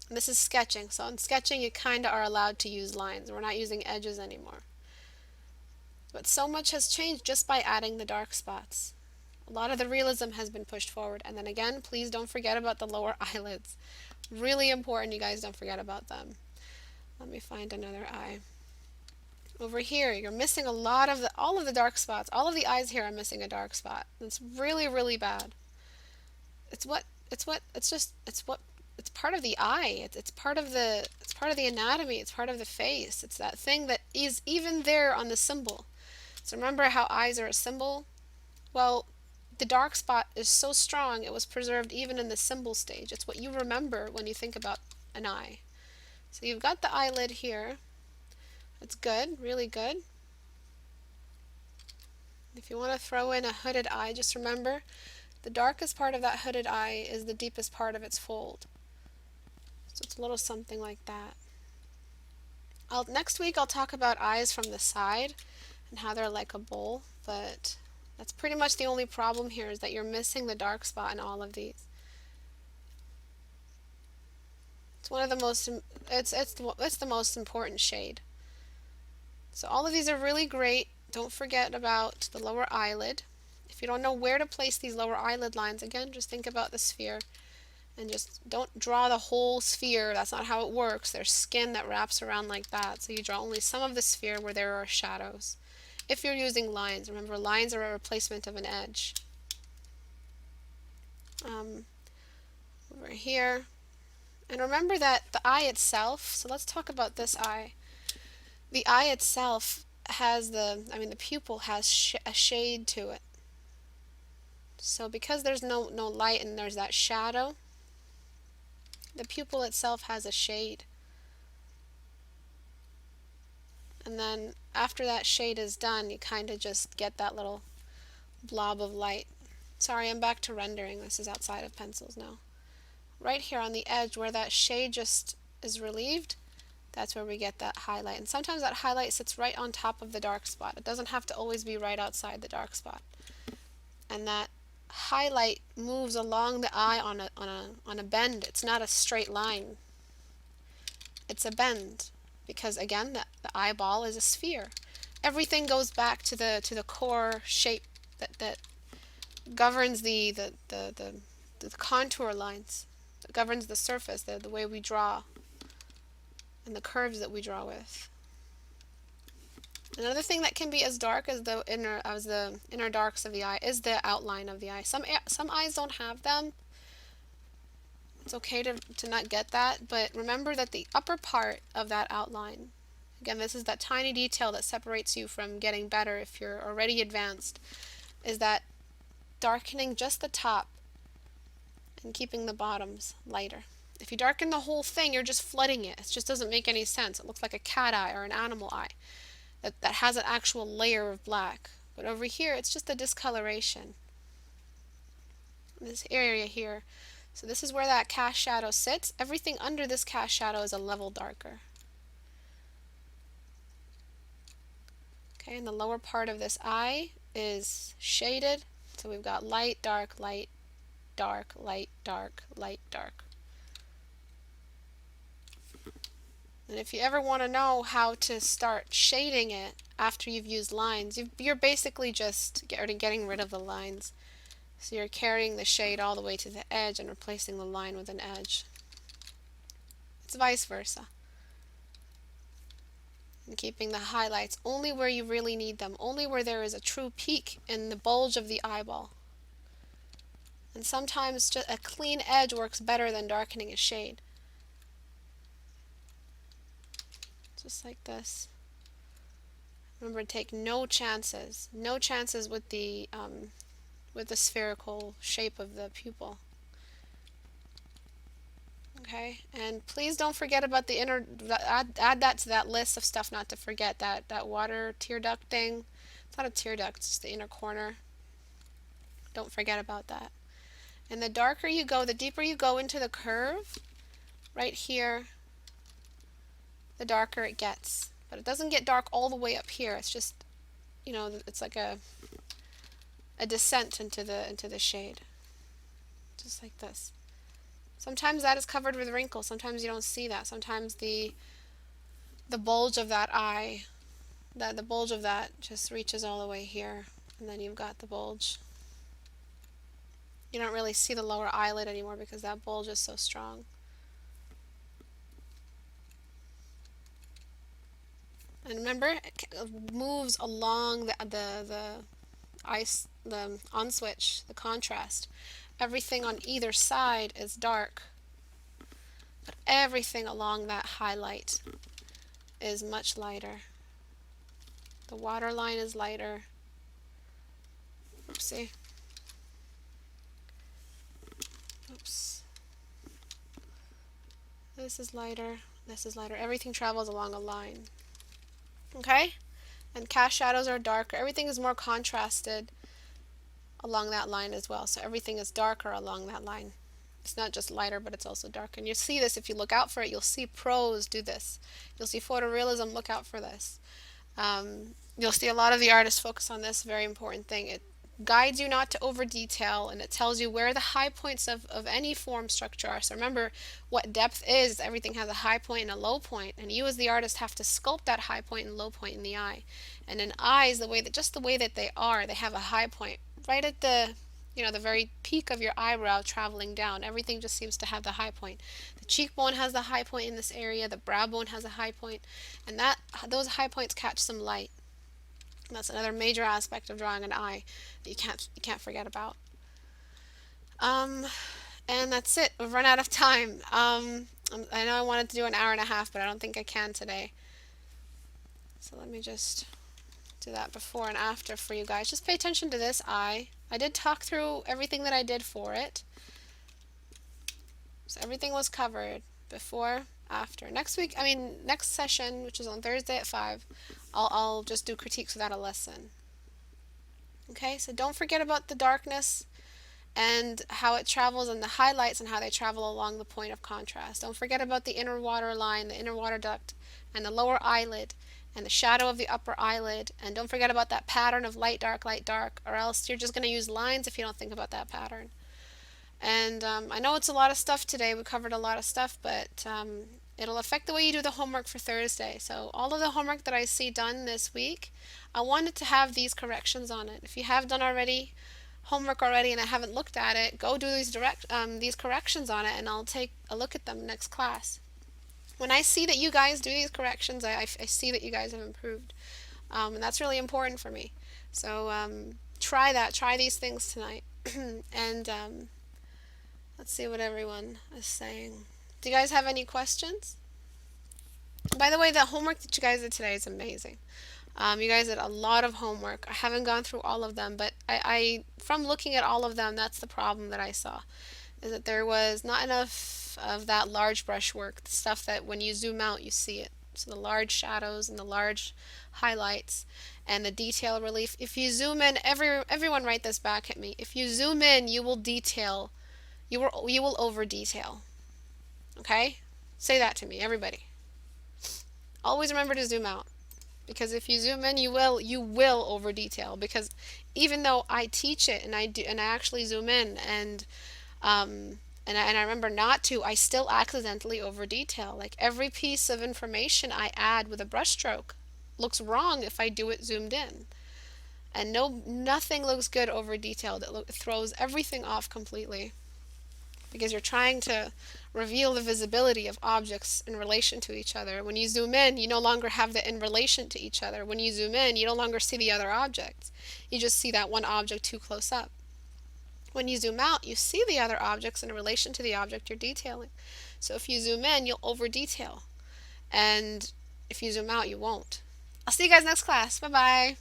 And this is sketching. So in sketching, you kind of are allowed to use lines. We're not using edges anymore. But so much has changed just by adding the dark spots. A lot of the realism has been pushed forward. And then again, please don't forget about the lower eyelids. Really important you guys don't forget about them. Let me find another eye. Over here, you're missing a lot of all of the dark spots. All of the eyes here are missing a dark spot. It's really, really bad. It's part of the eye. It's part of the anatomy. It's part of the face. It's that thing that is even there on the symbol. So remember how eyes are a symbol? Well, the dark spot is so strong it was preserved even in the symbol stage. It's what you remember when you think about an eye. So you've got the eyelid here. That's good, really good. If you want to throw in a hooded eye, just remember the darkest part of that hooded eye is the deepest part of its fold. So it's a little something like that. Next week I'll talk about eyes from the side and how they're like a bowl, but that's pretty much the only problem here is that you're missing the dark spot in all of these. It's one of the most, it's the most important shade. So all of these are really great. Don't forget about the lower eyelid. If you don't know where to place these lower eyelid lines, again, just think about the sphere and just don't draw the whole sphere. That's not how it works. There's skin that wraps around like that. So you draw only some of the sphere where there are shadows. If you're using lines, remember lines are a replacement of an edge. Over here. And remember that the eye itself, so let's talk about this eye. The eye itself has the pupil has a shade to it. So because there's no light and there's that shadow, the pupil itself has a shade. And then after that shade is done, you kind of just get that little blob of light. Sorry, I'm back to rendering. This is outside of pencils now. Right here on the edge where that shade just is relieved, that's where we get that highlight. And sometimes that highlight sits right on top of the dark spot. It doesn't have to always be right outside the dark spot. And that highlight moves along the eye on a bend. It's not a straight line. It's a bend because again the eyeball is a sphere. Everything goes back to the core shape that governs the contour lines. It governs the surface, the way we draw and the curves that we draw with. Another thing that can be as dark as the inner darks of the eye is the outline of the eye. Some eyes don't have them. It's okay to not get that, but remember that the upper part of that outline, again, this is that tiny detail that separates you from getting better if you're already advanced, is that darkening just the top and keeping the bottoms lighter. If you darken the whole thing, you're just flooding it. It just doesn't make any sense. It looks like a cat eye or an animal eye that has an actual layer of black. But over here, it's just a discoloration. This area here. So this is where that cast shadow sits. Everything under this cast shadow is a level darker. Okay, and the lower part of this eye is shaded. So we've got light, dark, light, dark, light, dark, light, dark. And if you ever want to know how to start shading it after you've used lines, you're basically just getting rid of the lines. So you're carrying the shade all the way to the edge and replacing the line with an edge. It's vice versa. And keeping the highlights only where you really need them, only where there is a true peak in the bulge of the eyeball. And sometimes just a clean edge works better than darkening a shade. Just like this. Remember to take no chances with the spherical shape of the pupil. Okay, and please don't forget about the inner, add that to that list of stuff not to forget, that water tear duct thing. It's not a tear duct, it's just the inner corner. Don't forget about that. And the darker you go, the deeper you go into the curve, right here, the darker it gets. But it doesn't get dark all the way up here. It's just, you know, it's like a descent into the shade. Just like this. Sometimes that is covered with wrinkles. Sometimes you don't see that. Sometimes the bulge of that eye, the bulge of that just reaches all the way here, and then you've got the bulge. You don't really see the lower eyelid anymore because that bulge is so strong. And remember, it moves along the on switch, the contrast. Everything on either side is dark, but everything along that highlight is much lighter. The water line is lighter. Oopsie. Oops. This is lighter. This is lighter. Everything travels along a line. Okay? And cast shadows are darker. Everything is more contrasted along that line as well. So everything is darker along that line. It's not just lighter, but it's also darker. And you see this if you look out for it. You'll see pros do this. You'll see photorealism, look out for this. You'll see a lot of the artists focus on this very important thing. guides you not to over detail, and it tells you where the high points of any form structure are. So remember what depth is. Everything has a high point and a low point, and you as the artist have to sculpt that high point and low point in the eye. And in eyes, the way that just the way that they are, they have a high point right at the the very peak of your eyebrow traveling down. Everything just seems to have the high point. The cheekbone has the high point in this area, the brow bone has a high point, and those high points catch some light. And that's another major aspect of drawing an eye that you can't forget about. Um, and that's it. We've run out of time. I know I wanted to do an hour and a half, but I don't think I can today. So let me just do that before and after for you guys. Just pay attention to this eye. I did talk through everything that I did for it. So everything was covered before, after. Next session, which is on Thursday at 5, I'll just do critiques without a lesson. Okay, so don't forget about the darkness and how it travels, and the highlights and how they travel along the point of contrast. Don't forget about the inner water line, the inner water duct, and the lower eyelid, and the shadow of the upper eyelid. And don't forget about that pattern of light, dark, or else you're just going to use lines if you don't think about that pattern. And I know it's a lot of stuff today. We covered a lot of stuff, but it'll affect the way you do the homework for Thursday. So all of the homework that I see done this week, I wanted to have these corrections on it. If you have done homework already and I haven't looked at it, go do these corrections on it, and I'll take a look at them next class. When I see that you guys do these corrections, I see that you guys have improved, and that's really important for me. So try these things tonight. And let's see what everyone is saying. Do you guys have any questions? By the way, the homework that you guys did today is amazing. You guys did a lot of homework. I haven't gone through all of them, but I from looking at all of them, that's the problem that I saw, is that there was not enough of that large brush work, the stuff that when you zoom out you see it. So the large shadows and the large highlights and the detail relief. If you zoom in, everyone write this back at me. If you zoom in, you will detail. You will over detail. Okay? Say that to me, everybody. Always remember to zoom out. Because if you zoom in, you will over detail. Because even though I teach it and I actually zoom in and I remember not to, I still accidentally over detail. Like every piece of information I add with a brushstroke looks wrong if I do it zoomed in. And nothing looks good over detailed. It throws everything off completely. Because you're trying to reveal the visibility of objects in relation to each other. When you zoom in, you no longer have the in relation to each other. When you zoom in, you no longer see the other objects. You just see that one object too close up. When you zoom out, you see the other objects in relation to the object you're detailing. So if you zoom in, you'll over detail. And if you zoom out, you won't. I'll see you guys next class. Bye-bye.